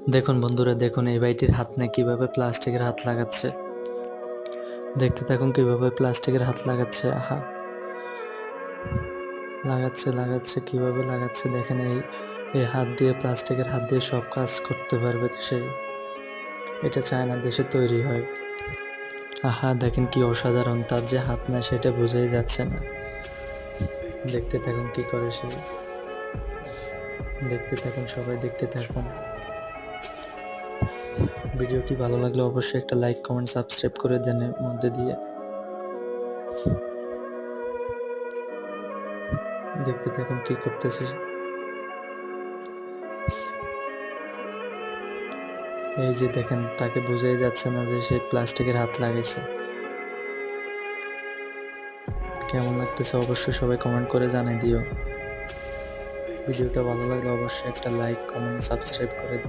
দেখুন বন্ধুরা, দেখুন এই ভাইটির হাত নিয়ে কিভাবে প্লাস্টিকের হাত লাগাচ্ছে। দেখতে থাকুন কিভাবে প্লাস্টিকের হাত লাগাচ্ছে। আহা, লাগাচ্ছে কিভাবে লাগাচ্ছে দেখেন। এই হাত দিয়ে, প্লাস্টিকের হাত দিয়ে সব কাজ করতে পারবে সে। এটা চায়না দেশে তৈরি হয়। আহা, দেখেন কি অসাধারণ। তার যে হাত না সেটা বোঝাই যাচ্ছে না। দেখতে থাকুন কি করে সে। দেখতে থাকুন, সবাই দেখতে থাকুন। ভিডিওটি ভালো লাগলে অবশ্যই একটা লাইক, কমেন্ট, সাবস্ক্রাইব করে দেন এর মধ্যে দিয়ে। দেখতে থাকুন কি করতেছে। এই যে দেখেন, তাকে বোঝাই যাচ্ছে না যে সে প্লাস্টিকের হাত লাগাইছে। কেমন লাগতেছে অবশ্যই সবাই কমেন্ট করে জানিয়ে দিও। ভিডিওটা ভালো লাগলে অবশ্যই একটা লাইক, কমেন্ট, সাবস্ক্রাইব করে দিও।